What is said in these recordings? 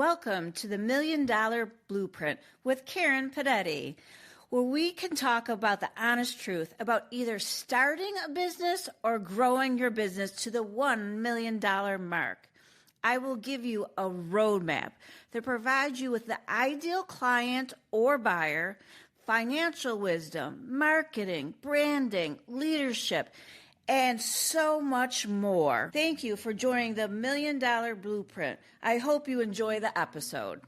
Welcome to the Million Dollar Blueprint with Karen Padetti, where we can talk about the honest truth about either starting a business or growing your business to the $1 million mark. I will give you a roadmap that provides you with the ideal client or buyer, financial wisdom, marketing, branding, leadership, and so much more. Thank you for joining the Million Dollar Blueprint. I hope you enjoy the episode.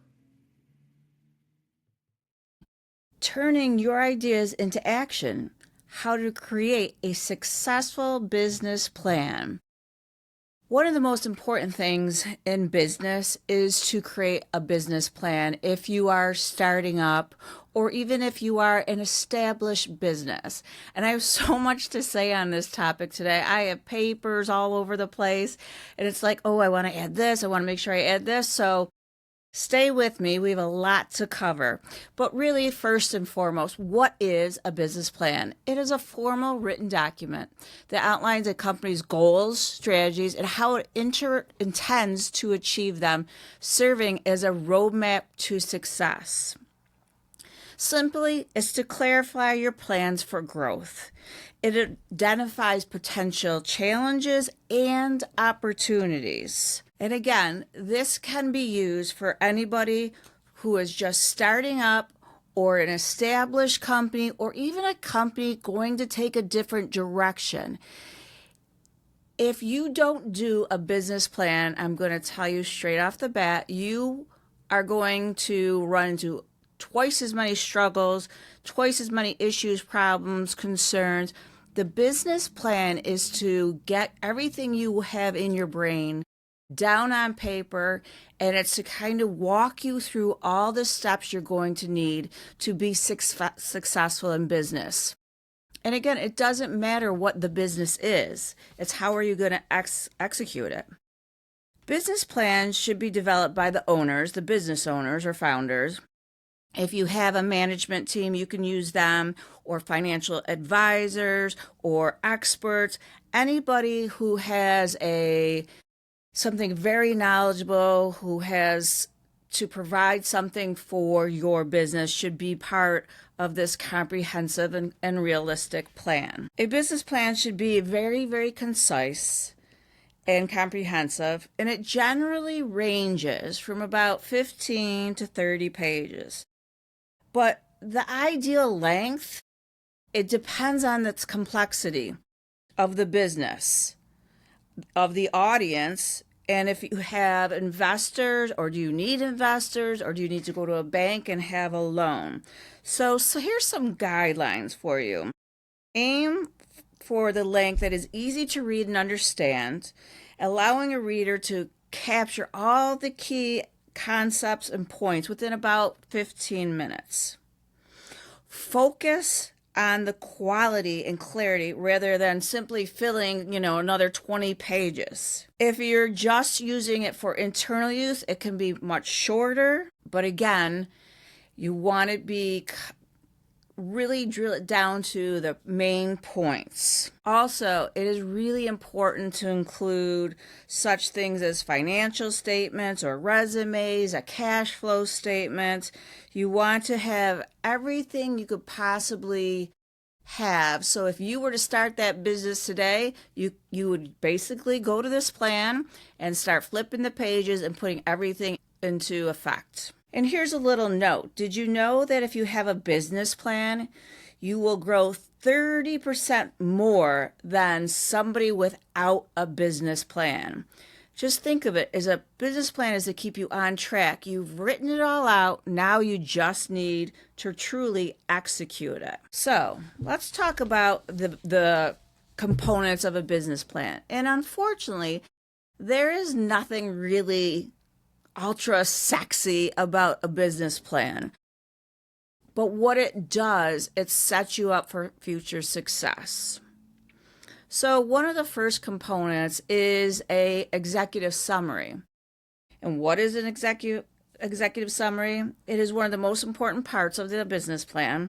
Turning your ideas into action. How to create a successful business plan. One of the most important things in business is to create a business plan if you are starting up or even if you are an established business. And I have so much to say on this topic today. I have papers all over the place, and it's like, oh, I want to add this. I want to make sure I add this. So stay with me. We have a lot to cover. But really, first and foremost, what is a business plan? It is a formal written document that outlines a company's goals, strategies, and how it intends to achieve them, serving as a roadmap to success. Simply, it's to clarify your plans for growth. It identifies potential challenges and opportunities. And again, this can be used for anybody who is just starting up or an established company or even a company going to take a different direction. If you don't do a business plan, I'm going to tell you straight off the bat, you are going to run into twice as many struggles, twice as many issues, problems, concerns. The business plan is to get everything you have in your brain down on paper, and it's to kind of walk you through all the steps you're going to need to be successful in business. And again, it doesn't matter what the business is. It's how are you going to execute it. Business plans should be developed by the owners, the business owners or founders. If you have a management team, you can use them, or financial advisors or experts, anybody who has something very knowledgeable, who has to provide something for your business should be part of this comprehensive and realistic plan. A business plan should be very, very concise and comprehensive, and it generally ranges from about 15 to 30 pages. But the ideal length, it depends on its complexity of the business, of the audience, and if you have investors, or do you need investors, or do you need to go to a bank and have a loan? So here's some guidelines for you. Aim for the length that is easy to read and understand, allowing a reader to capture all the key concepts and points within about 15 minutes. Focus on the quality and clarity rather than simply filling, another 20 pages. If you're just using it for internal use, it can be much shorter. But again, you want to be really drill it down to the main points. Also, it is really important to include such things as financial statements or resumes, a cash flow statement. You want to have everything you could possibly have. So if you were to start that business today, you would basically go to this plan and start flipping the pages and putting everything into effect. And here's a little note. Did you know that if you have a business plan, you will grow 30% more than somebody without a business plan? Just think of it as a business plan is to keep you on track. You've written it all out. Now you just need to truly execute it. So let's talk about the components of a business plan. And unfortunately, there is nothing really ultra sexy about a business plan. But what it does, it sets you up for future success. So one of the first components is a executive summary. And what is an executive summary? It is one of the most important parts of the business plan.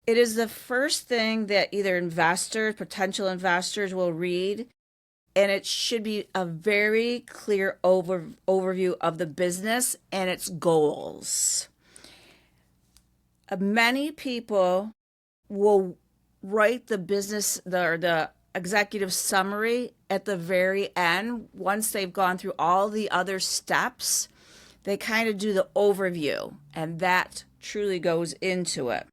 It is the first thing that either investors, potential investors will read and it should be a very clear overview of the business and its goals. Many people will write the executive summary at the very end. Once they've gone through all the other steps, they kind of do the overview, and that truly goes into it.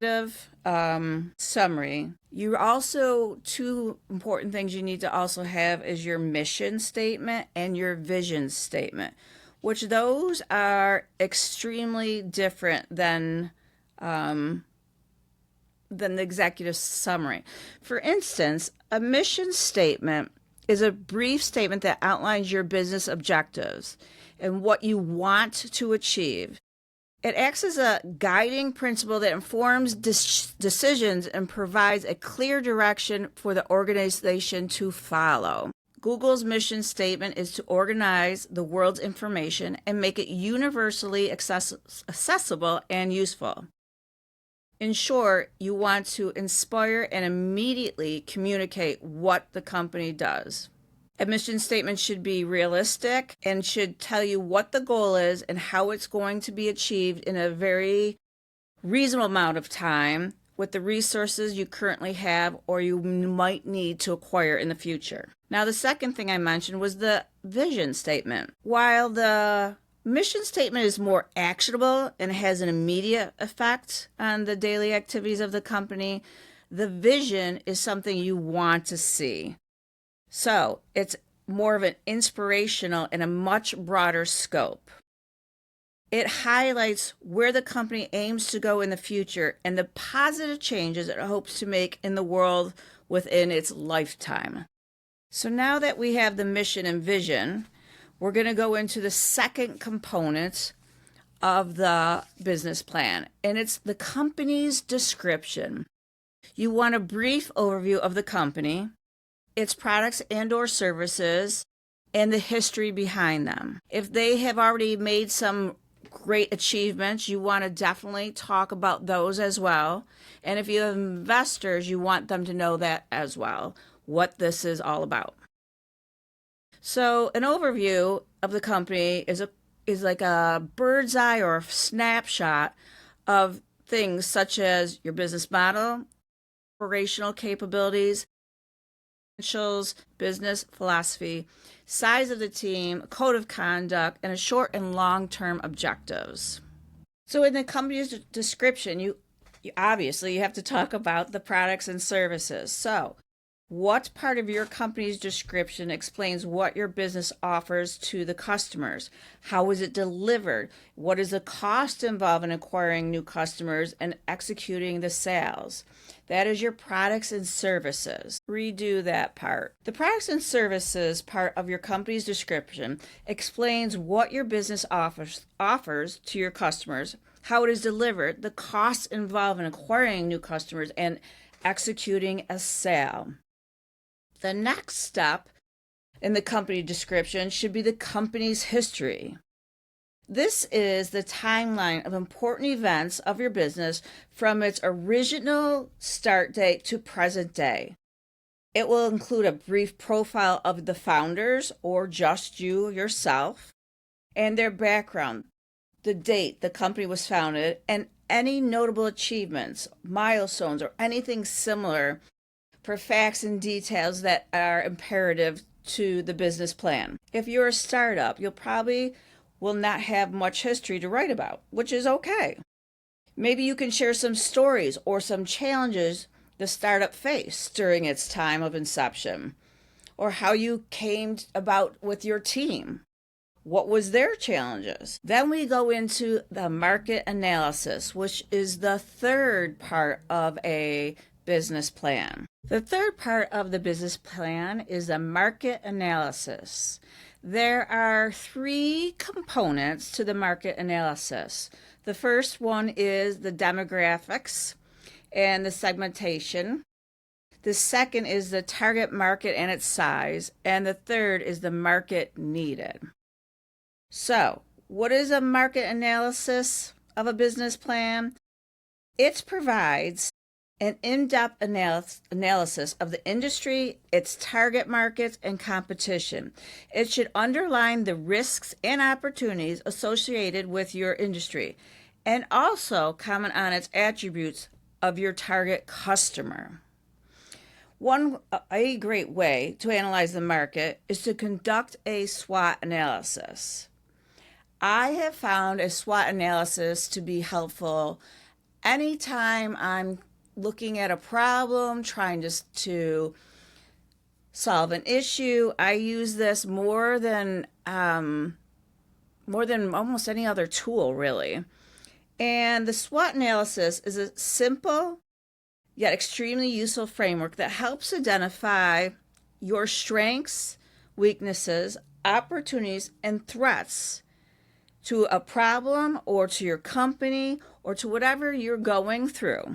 Summary. You also, two important things you need to also have is your mission statement and your vision statement, which those are extremely different than the executive summary. For instance, a mission statement is a brief statement that outlines your business objectives and what you want to achieve. It acts as a guiding principle that informs decisions and provides a clear direction for the organization to follow. Google's mission statement is to organize the world's information and make it universally accessible and useful. In short, you want to inspire and immediately communicate what the company does. A mission statement should be realistic and should tell you what the goal is and how it's going to be achieved in a very reasonable amount of time with the resources you currently have or you might need to acquire in the future. Now, the second thing I mentioned was the vision statement. While the mission statement is more actionable and has an immediate effect on the daily activities of the company, the vision is something you want to see. So it's more of an inspirational and a much broader scope. It highlights where the company aims to go in the future and the positive changes it hopes to make in the world within its lifetime. So now that we have the mission and vision, we're going to go into the second component of the business plan, and it's the company's description. You want a brief overview of the company, its products and or services, and the history behind them. If they have already made some great achievements, you want to definitely talk about those as well. And if you have investors, you want them to know that as well, what this is all about. So an overview of the company is like a bird's eye or a snapshot of things such as your business model, operational capabilities, financials, business philosophy, size of the team, code of conduct, and a short and long-term objectives. So in the company's description, you obviously have to talk about the products and services. So what part of your company's description explains what your business offers to the customers? How is it delivered? What is the cost involved in acquiring new customers and executing the sales? That is your products and services. Redo that part. The products and services part of your company's description explains what your business offers to your customers, how it is delivered, the costs involved in acquiring new customers, and executing a sale. The next step in the company description should be the company's history. This is the timeline of important events of your business from its original start date to present day. It will include a brief profile of the founders or just you yourself and their background, the date the company was founded, and any notable achievements, milestones, or anything similar for facts and details that are imperative to the business plan. If you're a startup, you'll probably will not have much history to write about, which is okay. Maybe you can share some stories or some challenges the startup faced during its time of inception, or how you came about with your team. What was their challenges? Then we go into the market analysis, which is the third part of a business plan. The third part of the business plan is a market analysis. There are three components to the market analysis. The first one is the demographics and the segmentation. The second is the target market and its size. And the third is the market needed. So, what is a market analysis of a business plan? It provides an in-depth analysis of the industry, its target markets, and competition. It should underline the risks and opportunities associated with your industry and also comment on its attributes of your target customer. A great way to analyze the market is to conduct a SWOT analysis. I have found a SWOT analysis to be helpful anytime I'm looking at a problem, trying to solve an issue. I use this more than almost any other tool, really. And the SWOT analysis is a simple yet extremely useful framework that helps identify your strengths, weaknesses, opportunities, and threats to a problem or to your company or to whatever you're going through.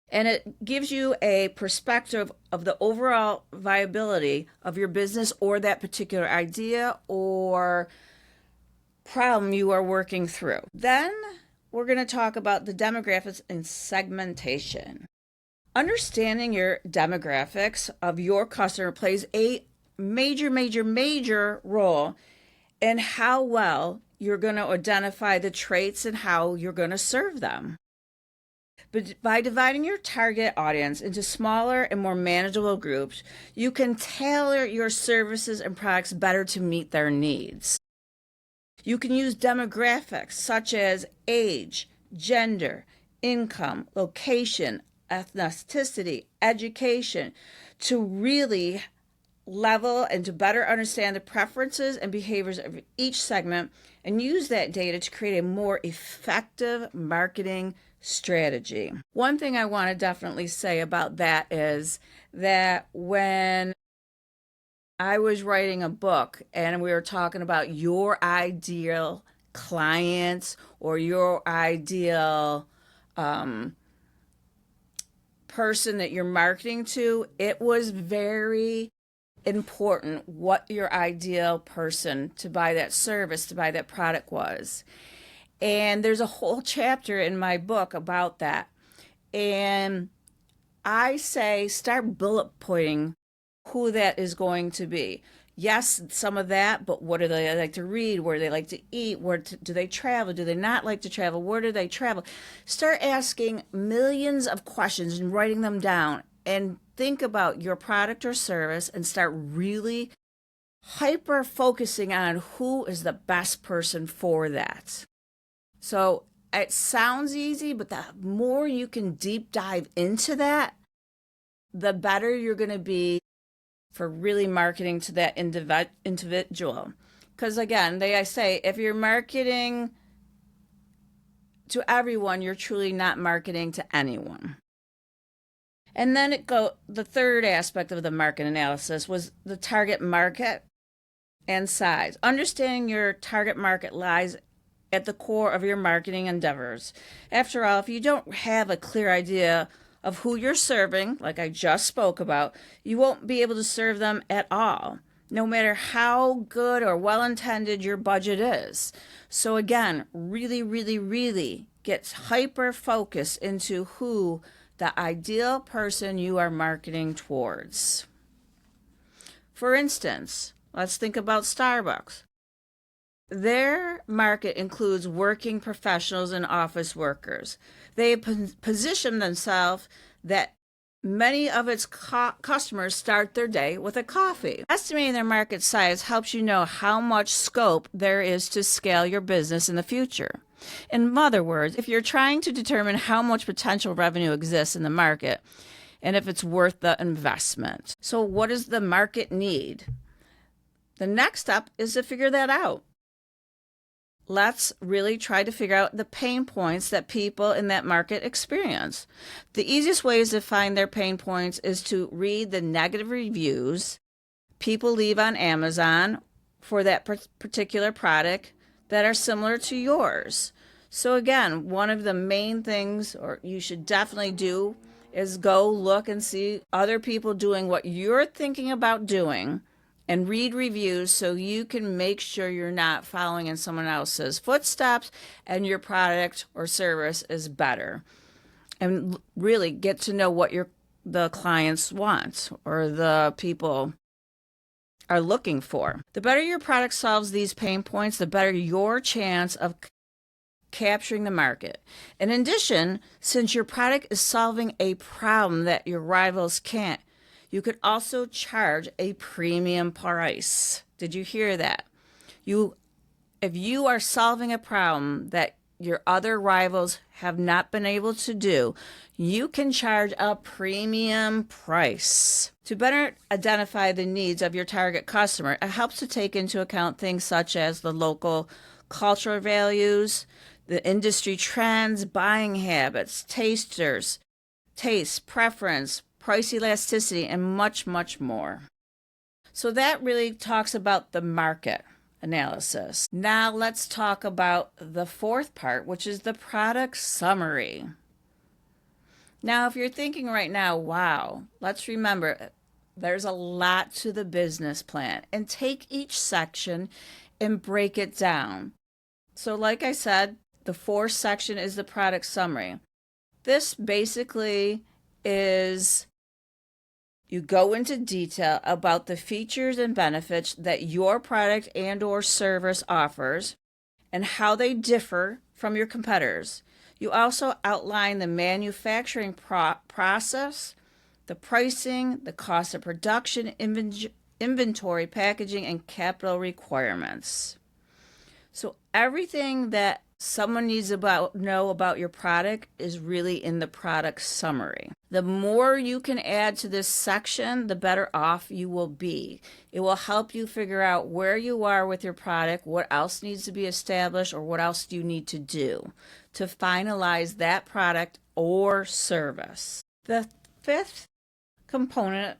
And it gives you a perspective of the overall viability of your business or that particular idea or problem you are working through. Then we're going to talk about the demographics and segmentation. Understanding your demographics of your customer plays a major role in how well you're going to identify the traits and how you're going to serve them. But by dividing your target audience into smaller and more manageable groups, you can tailor your services and products better to meet their needs. You can use demographics such as age, gender, income, location, ethnicity, education to really level and to better understand the preferences and behaviors of each segment and use that data to create a more effective marketing strategy. One thing I want to definitely say about that is that when I was writing a book and we were talking about your ideal clients or your ideal person that you're marketing to, it was very important what your ideal person to buy that service, to buy that product was. And there's a whole chapter in my book about that. And I say start bullet pointing who that is going to be. Yes, some of that, but what do they like to read? Where do they like to eat? Do they travel? Do they not like to travel? Where do they travel? Start asking millions of questions and writing them down and think about your product or service and start really hyper focusing on who is the best person for that. So it sounds easy, but the more you can deep dive into that, the better you're going to be for really marketing to that individual. Because again, I say, if you're marketing to everyone, you're truly not marketing to anyone. And then the third aspect of the market analysis was the target market and size. Understanding your target market lies at the core of your marketing endeavors. After all, if you don't have a clear idea of who you're serving, like I just spoke about, you won't be able to serve them at all, no matter how good or well-intended your budget is. So again, really get hyper-focused into who the ideal person you are marketing towards. For instance, let's think about Starbucks. Their market includes working professionals and office workers. They position themselves that many of its customers start their day with a coffee. Estimating their market size helps you know how much scope there is to scale your business in the future. In other words, if you're trying to determine how much potential revenue exists in the market and if it's worth the investment. So what does the market need? The next step is to figure that out. Let's really try to figure out the pain points that people in that market experience. The easiest ways to find their pain points is to read the negative reviews people leave on Amazon for that particular product that are similar to yours. So again, one of the main things, or you should definitely do, is go look and see other people doing what you're thinking about doing and read reviews so you can make sure you're not following in someone else's footsteps and your product or service is better. and really get to know what the clients want or the people are looking for. The better your product solves these pain points, the better your chance of capturing the market. In addition, since your product is solving a problem that your rivals can't, you could also charge a premium price. Did you hear that? If you are solving a problem that your other rivals have not been able to do, you can charge a premium price. To better identify the needs of your target customer, it helps to take into account things such as the local cultural values, the industry trends, buying habits, tastes, preference, price elasticity, and much, much more. So that really talks about the market analysis. Now let's talk about the fourth part, which is the product summary. Now, if you're thinking right now, wow, let's remember there's a lot to the business plan, and take each section and break it down. So like I said, the fourth section is the product summary. This basically is you go into detail about the features and benefits that your product and or service offers and how they differ from your competitors. You also outline the manufacturing process, the pricing, the cost of production, inventory, packaging, and capital requirements. So everything that someone needs to know about your product is really in the product summary. The more you can add to this section, the better off you will be. It will help you figure out where you are with your product, what else needs to be established, or what else do you need to do to finalize that product or service. The fifth component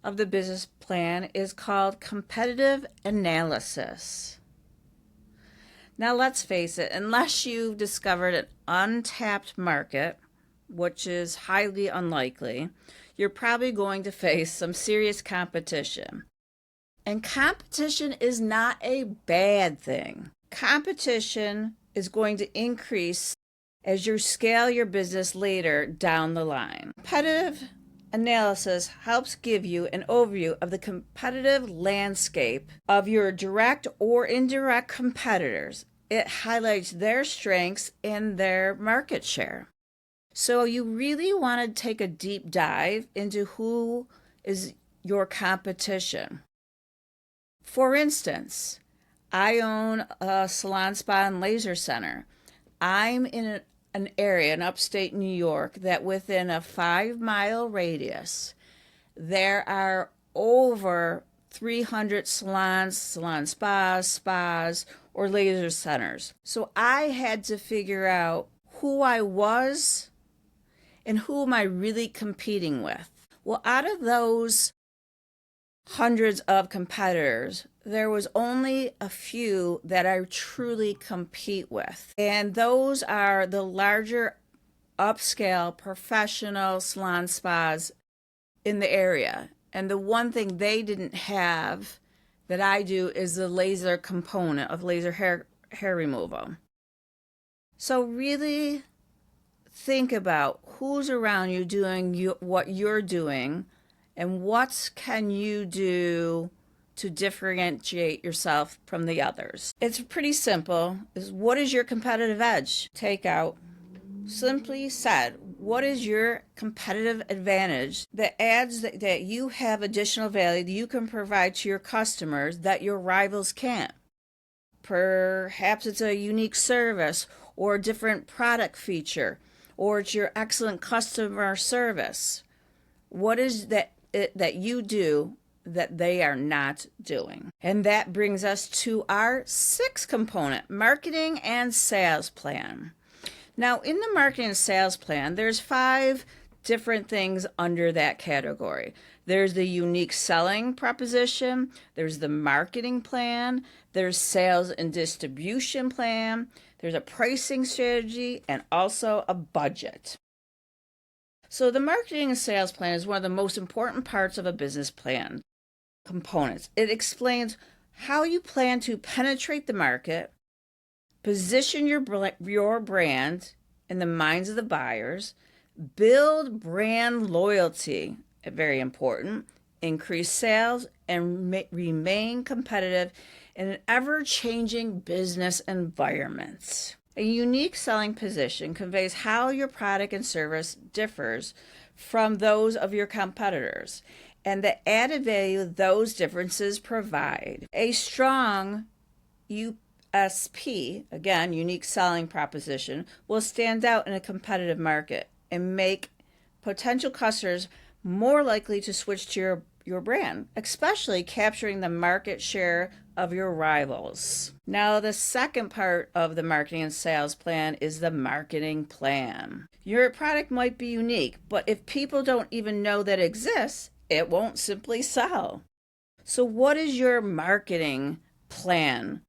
of the business plan is called competitive analysis. Now let's face it, unless you've discovered an untapped market, which is highly unlikely, you're probably going to face some serious competition. And competition is not a bad thing. Competition is going to increase as you scale your business later down the line. Competitive analysis helps give you an overview of the competitive landscape of your direct or indirect competitors. It highlights their strengths and their market share. So you really want to take a deep dive into who is your competition. For instance, I own a salon, spa, and laser center. I'm in an area in upstate New York that within a 5-mile radius, there are over 300 salons, spas, or laser centers. So I had to figure out who I was and who am I really competing with. Well, out of those hundreds of competitors, there was only a few that I truly compete with. And those are the larger upscale professional salon spas in the area. And the one thing they didn't have that I do is the laser component of laser hair removal. So really think about who's around you doing what you're doing and what can you do to differentiate yourself from the others. It's pretty simple. What is your competitive edge? Take out, simply said, what is your competitive advantage that adds that you have additional value that you can provide to your customers that your rivals can't? Perhaps it's a unique service or a different product feature, or it's your excellent customer service. What is that you do that they are not doing? And that brings us to our sixth component, marketing and sales plan. Now, in the marketing and sales plan, there's 5 different things under that category. There's the unique selling proposition, there's the marketing plan, there's sales and distribution plan, there's a pricing strategy, and also a budget. So the marketing and sales plan is one of the most important parts of a business plan components. It explains how you plan to penetrate the market, position your brand in the minds of the buyers, Build brand loyalty, very important. Increase sales and remain competitive in an ever-changing business environment. A unique selling position conveys how your product and service differs from those of your competitors and the added value those differences provide. A strong USP, again, unique selling proposition, will stand out in a competitive market and make potential customers more likely to switch to your brand, especially capturing the market share of your rivals. Now, the second part of the marketing and sales plan is the marketing plan. Your product might be unique, but if people don't even know that it exists, it won't simply sell. So, what is your marketing plan?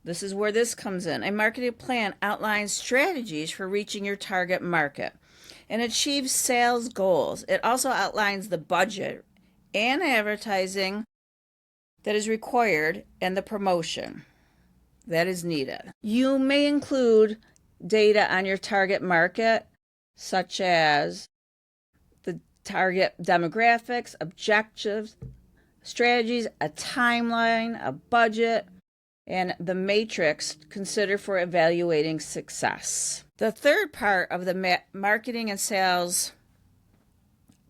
This is where this comes in. A marketing plan outlines strategies for reaching your target market and achieves sales goals. It also outlines the budget and advertising that is required and the promotion that is needed. You may include data on your target market, such as the target demographics, objectives, strategies, a timeline, a budget, and the matrix considered for evaluating success. The third part of the marketing and sales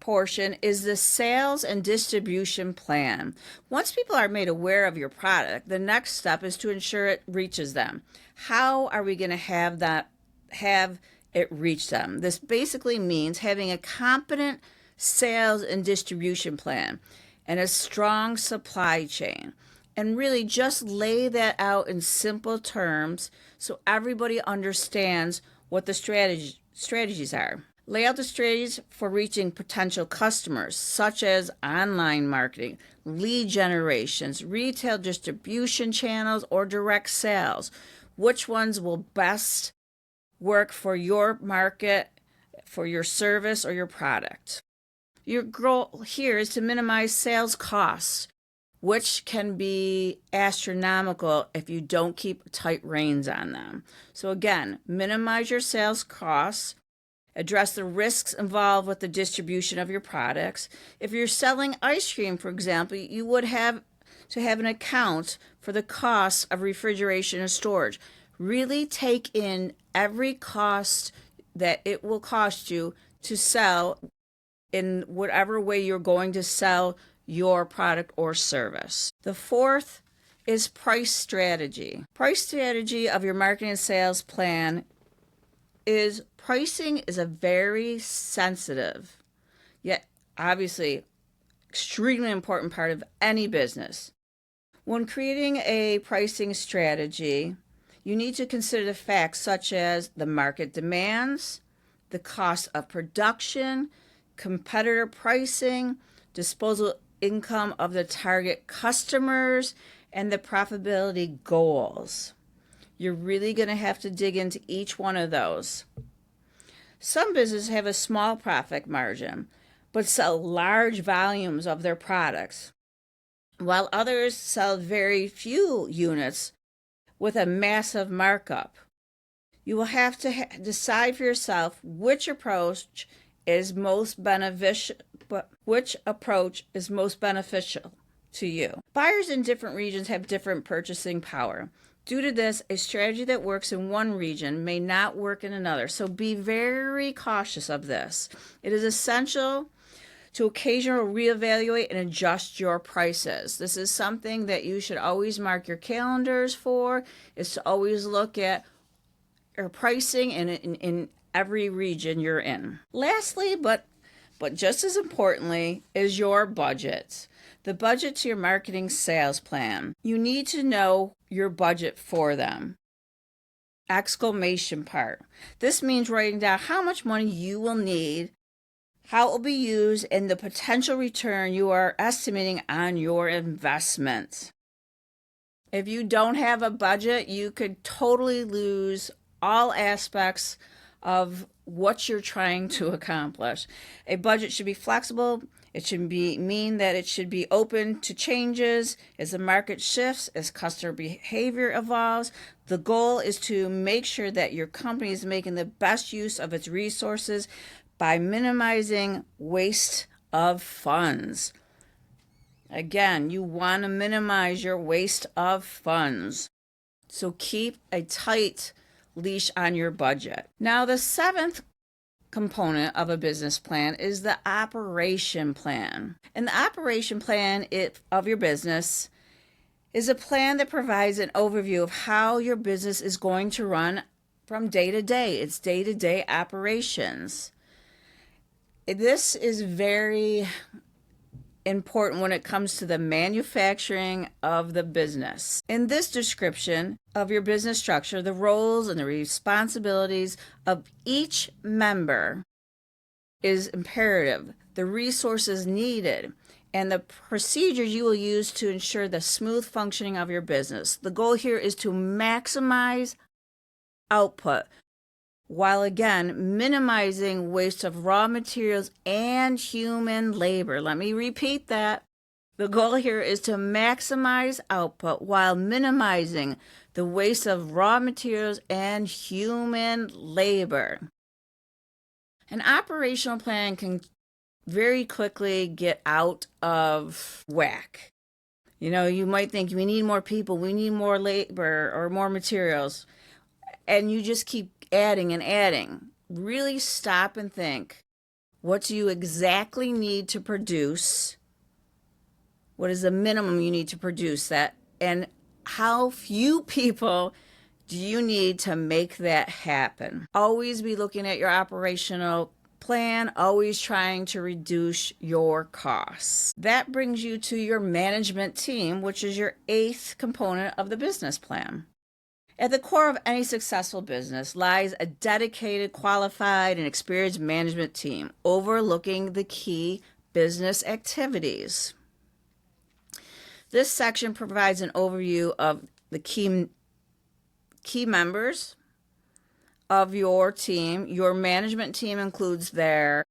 portion is the sales and distribution plan. Once people are made aware of your product, the next step is to ensure it reaches them. How are we going to have it reach them? This basically means having a competent sales and distribution plan and a strong supply chain. And really just lay that out in simple terms so everybody understands what the strategies are. Lay out the strategies for reaching potential customers, such as online marketing, lead generations, retail distribution channels, or direct sales. Which ones will best work for your market, for your service, or your product? Your goal here is to minimize sales costs, which can be astronomical if you don't keep tight reins on them. So again, minimize your sales costs, address the risks involved with the distribution of your products. If you're selling ice cream, for example, you would have to have an account for the costs of refrigeration and storage. Really take in every cost that it will cost you to sell in whatever way you're going to sell your product or service. The fourth is price strategy. Price strategy of your marketing and sales plan is pricing is a very sensitive, yet obviously extremely important part of any business. When creating a pricing strategy, you need to consider the facts such as the market demands, the cost of production, competitor pricing, disposable income of the target customers, and the profitability goals. You're really going to have to dig into each one of those. Some businesses have a small profit margin, but sell large volumes of their products, while others sell very few units with a massive markup. You will have to decide for yourself which approach is most beneficial to you. Buyers in different regions have different purchasing power. Due to this, a strategy that works in one region may not work in another, so be very cautious of this. It is essential to occasionally reevaluate and adjust your prices. This is something that you should always mark your calendars for, is to always look at your pricing in every region you're in. Lastly, but just as importantly, is your budget. The budget to your marketing sales plan. You need to know your budget for them. Exclamation part. This means writing down how much money you will need, how it will be used, and the potential return you are estimating on your investment. If you don't have a budget, you could totally lose all aspects of what you're trying to accomplish. A budget should be flexible It should mean that it should be open to changes as the market shifts, as customer behavior evolves. The goal is to make sure that your company is making the best use of its resources by minimizing waste of funds. Again, you want to minimize your waste of funds. So keep a tight leash on your budget. Now, the seventh component of a business plan is the operation plan. And the operation plan of your business is a plan that provides an overview of how your business is going to run from day to day. It's day-to-day operations. This is very important when it comes to the manufacturing of the business. In this description of your business structure, the roles and the responsibilities of each member is imperative, the resources needed, and the procedures you will use to ensure the smooth functioning of your business. The goal here is to maximize output, while again minimizing waste of raw materials and human labor. Let me repeat that. The goal here is to maximize output while minimizing the waste of raw materials and human labor. An operational plan can very quickly get out of whack. You might think we need more people, we need more labor or more materials, and you just keep adding and adding. Really stop and think. What do you exactly need to produce? What is the minimum you need to produce that? And how few people do you need to make that happen? Always be looking at your operational plan, always trying to reduce your costs. That brings you to your management team, which is your eighth component of the business plan. At the core of any successful business lies a dedicated, qualified, and experienced management team overlooking the key business activities. This section provides an overview of the key members of your team. Your management team includes their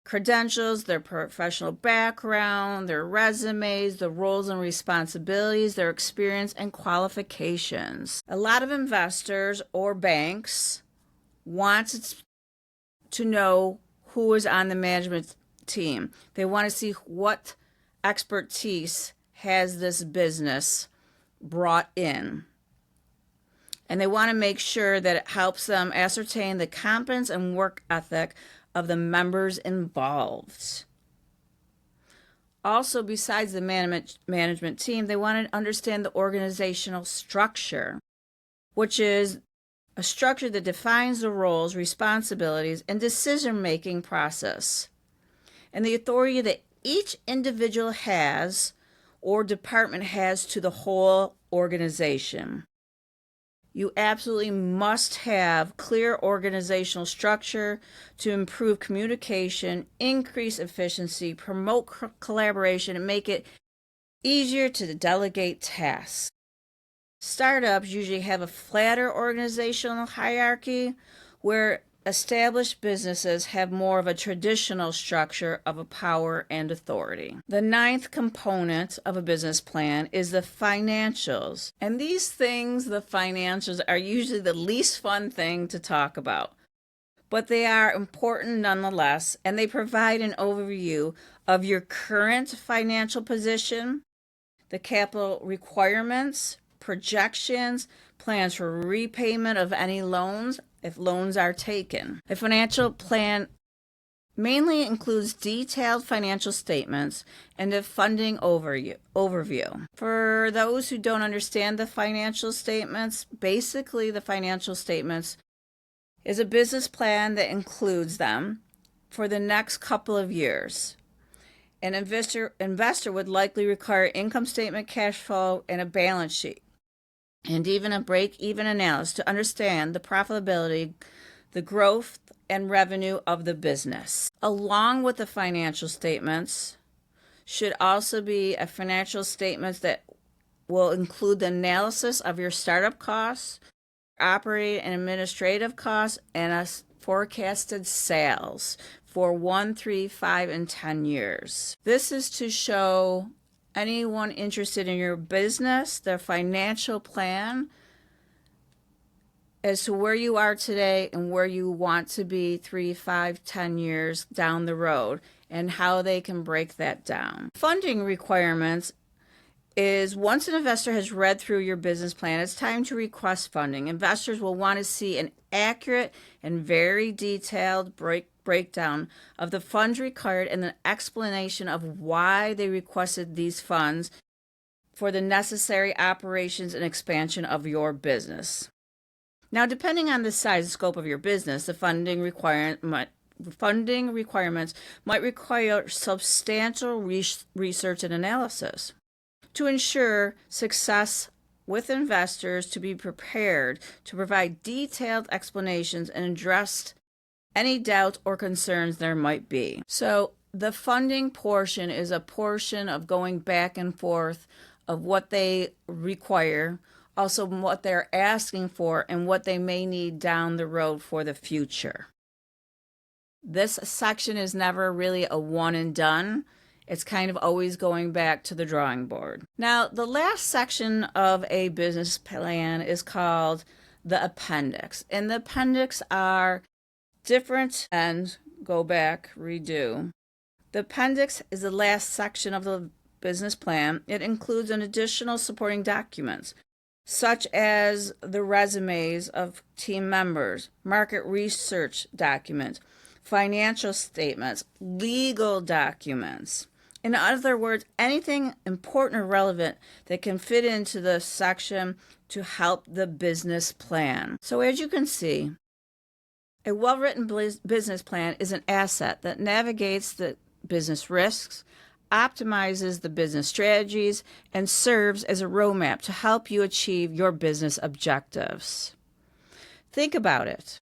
credentials, their professional background, their resumes, the roles and responsibilities, their experience and qualifications. A lot of investors or banks want to know who is on the management team. They want to see what expertise has this business brought in. And they want to make sure that it helps them ascertain the competence and work ethic of the members involved. Also, besides the management team, they want to understand the organizational structure, which is a structure that defines the roles, responsibilities, and decision-making process, and the authority that each individual has or department has to the whole organization. You absolutely must have clear organizational structure to improve communication, increase efficiency, promote collaboration, and make it easier to delegate tasks. Startups usually have a flatter organizational hierarchy, where established businesses have more of a traditional structure of power and authority. The ninth component of a business plan is the financials. And these things, the financials, are usually the least fun thing to talk about. But they are important nonetheless, and they provide an overview of your current financial position, the capital requirements, projections, plans for repayment of any loans, if loans are taken. A financial plan mainly includes detailed financial statements and a funding overview. For those who don't understand the financial statements, basically the financial statements is a business plan that includes them for the next couple of years. An investor would likely require income statement, cash flow, and a balance sheet, and even a break-even analysis to understand the profitability, the growth, and revenue of the business. Along with the financial statements should also be a financial statements that will include the analysis of your startup costs, operating and administrative costs, and a forecasted sales for 1, 3, 5, and 10 years. This is to show anyone interested in your business their financial plan as to where you are today and where you want to be 3, 5, 10 years down the road, and how they can break that down. Funding requirements is once an investor has read through your business plan, it's time to request funding. Investors will want to see an accurate and very detailed breakdown of the funds required and an explanation of why they requested these funds for the necessary operations and expansion of your business. Now, depending on the size and scope of your business, the funding requirements might require substantial research and analysis. To ensure success with investors, to be prepared to provide detailed explanations and address any doubts or concerns there might be. So the funding portion is a portion of going back and forth of what they require, also what they're asking for, and what they may need down the road for the future. This section is never really a one and done. It's kind of always going back to the drawing board. Now, the last section of a business plan is called the appendix. And the appendix are different, and go back, redo. The appendix is the last section of the business plan. It includes an additional supporting documents, such as the resumes of team members, market research documents, financial statements, legal documents. In other words, anything important or relevant that can fit into the section to help the business plan. So as you can see, a well-written business plan is an asset that navigates the business risks, optimizes the business strategies, and serves as a roadmap to help you achieve your business objectives. Think about it,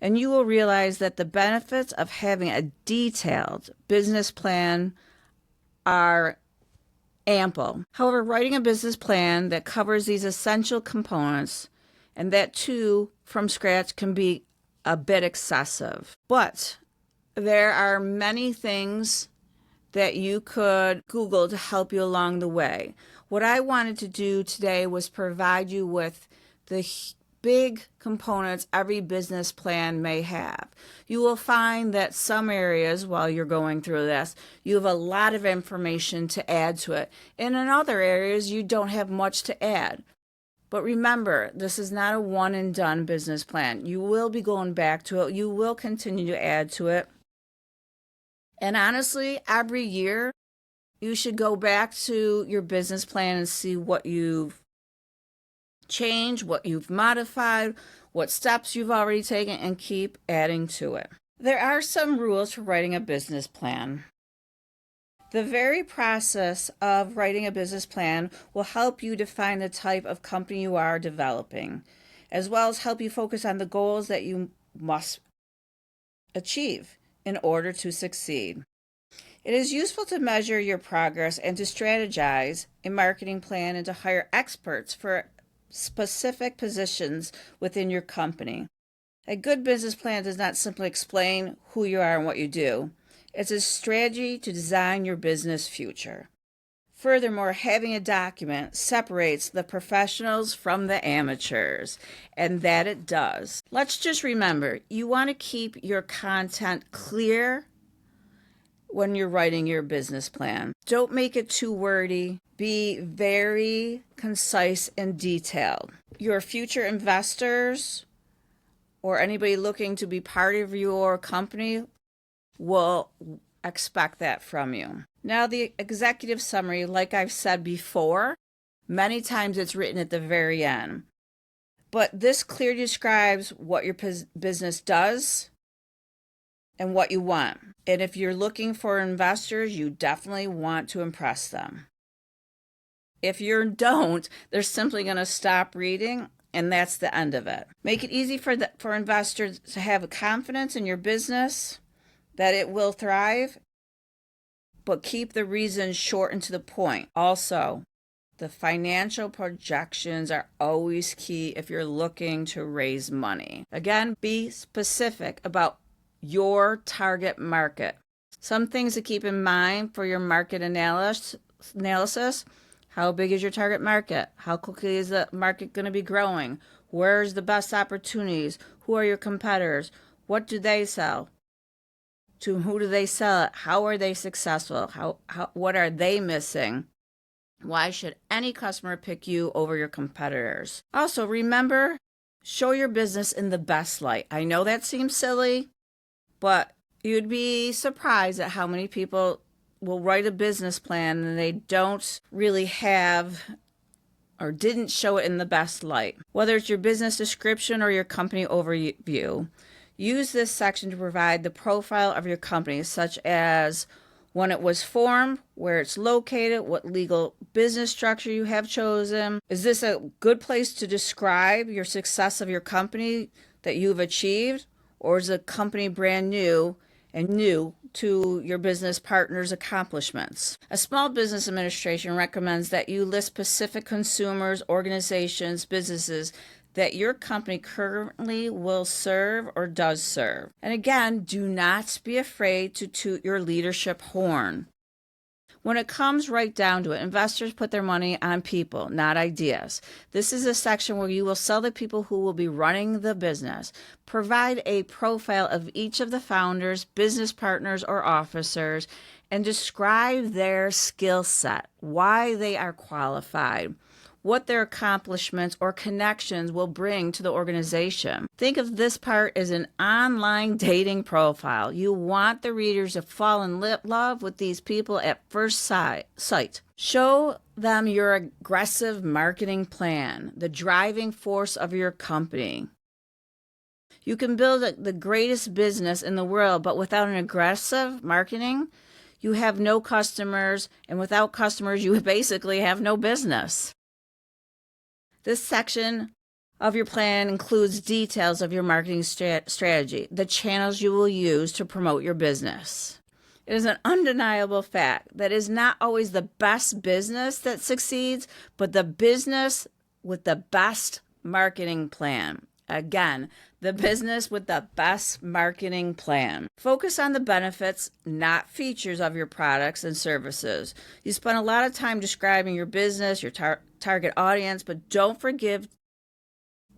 and you will realize that the benefits of having a detailed business plan are ample. However, writing a business plan that covers these essential components, and that too from scratch, can be a bit excessive. But there are many things that you could Google to help you along the way. What I wanted to do today was provide you with the big components every business plan may have. You will find that some areas, while you're going through this, you have a lot of information to add to it. And in other areas, you don't have much to add. But remember, this is not a one and done business plan. You will be going back to it. You will continue to add to it. And honestly, every year, you should go back to your business plan and see what you've changed, what you've modified, what steps you've already taken, and keep adding to it. There are some rules for writing a business plan. The very process of writing a business plan will help you define the type of company you are developing, as well as help you focus on the goals that you must achieve in order to succeed. It is useful to measure your progress and to strategize a marketing plan and to hire experts for specific positions within your company. A good business plan does not simply explain who you are and what you do. It's a strategy to design your business future. Furthermore, having a document separates the professionals from the amateurs, and that it does. Let's just remember, you want to keep your content clear when you're writing your business plan. Don't make it too wordy. Be very concise and detailed. Your future investors or anybody looking to be part of your company will expect that from you. Now, the executive summary, like I've said before, many times it's written at the very end. But this clearly describes what your business does and what you want. And if you're looking for investors, you definitely want to impress them. If you don't, they're simply going to stop reading, and that's the end of it. Make it easy for investors to have confidence in your business, that it will thrive, but keep the reasons short and to the point. Also, The financial projections are always key if you're looking to raise money. Again, be specific about your target market. Some things to keep in mind for your market analysis. How big is your target market? How quickly is the market going to be growing? Where's the best opportunities? Who are your competitors? What do they sell? To who do they sell it? How are they successful? What are they missing? Why should any customer pick you over your competitors? Also, remember, show your business in the best light. I know that seems silly, but you'd be surprised at how many people will write a business plan and they don't really have or didn't show it in the best light. Whether it's your business description or your company overview, use this section to provide the profile of your company, such as when it was formed, where it's located, what legal business structure you have chosen. Is this a good place to describe your success of your company that you've achieved? Or is the company brand new and new to your business partner's accomplishments? A Small Business Administration recommends that you list specific consumers, organizations, businesses that your company currently will serve or does serve. And again, do not be afraid to toot your leadership horn. When it comes right down to it, investors put their money on people, not ideas. This is a section where you will sell the people who will be running the business. Provide a profile of each of the founders, business partners, or officers, and describe their skill set, why they are qualified, what their accomplishments or connections will bring to the organization. Think of this part as an online dating profile. You want the readers to fall in love with these people at first sight. Show them your aggressive marketing plan, the driving force of your company. You can build the greatest business in the world, but without an aggressive marketing, you have no customers, and without customers, you basically have no business. This section of your plan includes details of your marketing strategy, the channels you will use to promote your business. It is an undeniable fact that it is not always the best business that succeeds, but the business with the best marketing plan. Again, the business with the best marketing plan. Focus on the benefits, not features of your products and services. You spend a lot of time describing your business, your target audience, but don't forget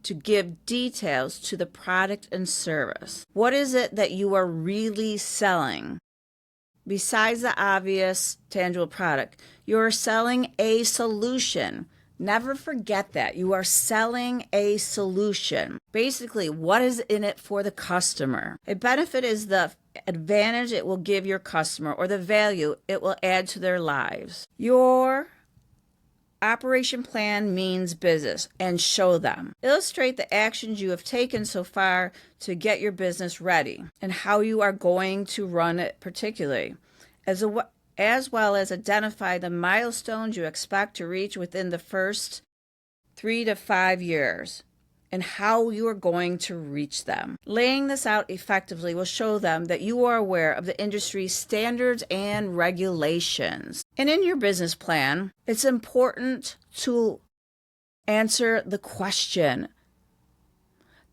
to give details to the product and service. What is it that you are really selling? Besides the obvious tangible product, you are selling a solution. Never forget that. You are selling a solution. Basically, what is in it for the customer? A benefit is the advantage it will give your customer or the value it will add to their lives. Your operation plan means business and show them. Illustrate the actions you have taken so far to get your business ready and how you are going to run it particularly, as well as identify the milestones you expect to reach within the first 3 to 5 years and how you are going to reach them. Laying this out effectively will show them that you are aware of the industry's standards and regulations. And in your business plan, it's important to answer the question.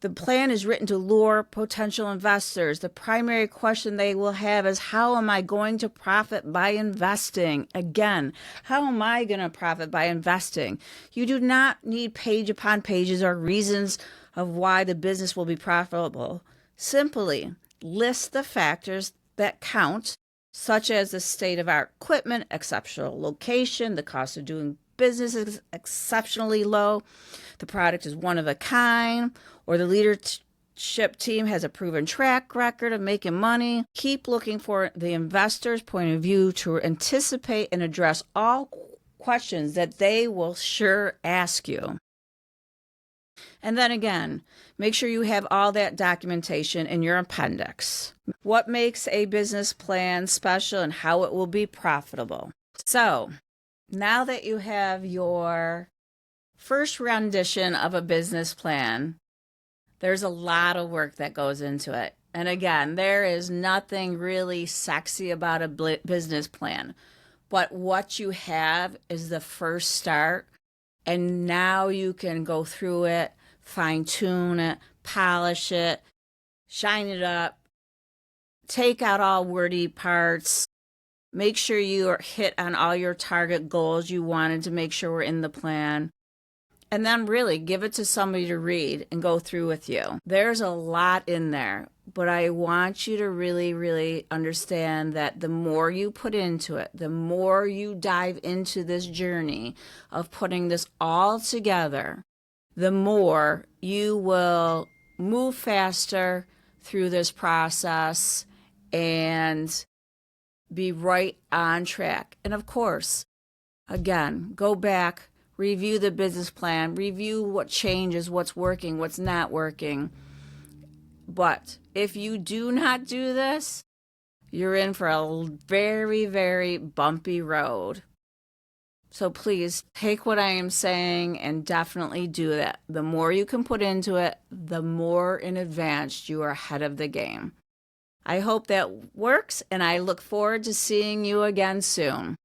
The plan is written to lure potential investors. The primary question they will have is, how am I going to profit by investing? Again, how am I going to profit by investing? You do not need page upon pages or reasons of why the business will be profitable. Simply list the factors that count, such as the state-of-art equipment, exceptional location, the cost of doing business is exceptionally low, the product is one of a kind, or the leadership team has a proven track record of making money. Keep looking for the investor's point of view to anticipate and address all questions that they will sure ask you. And then again, make sure you have all that documentation in your appendix. What makes a business plan special and how it will be profitable? So, now that you have your first rendition of a business plan, there's a lot of work that goes into it. And again, there is nothing really sexy about a business plan. But what you have is the first start. And now you can go through it, fine tune it, polish it, shine it up, take out all wordy parts, make sure you are hit on all your target goals you wanted to make sure were in the plan. And then really give it to somebody to read and go through with you. There's a lot in there, but I want you to really, really understand that the more you put into it, the more you dive into this journey of putting this all together, the more you will move faster through this process and be right on track. And of course, again, go back, review the business plan, review what changes, what's working, what's not working. But if you do not do this, you're in for a very, very bumpy road. So please take what I am saying and definitely do that. The more you can put into it, the more in advance you are ahead of the game. I hope that works, and I look forward to seeing you again soon.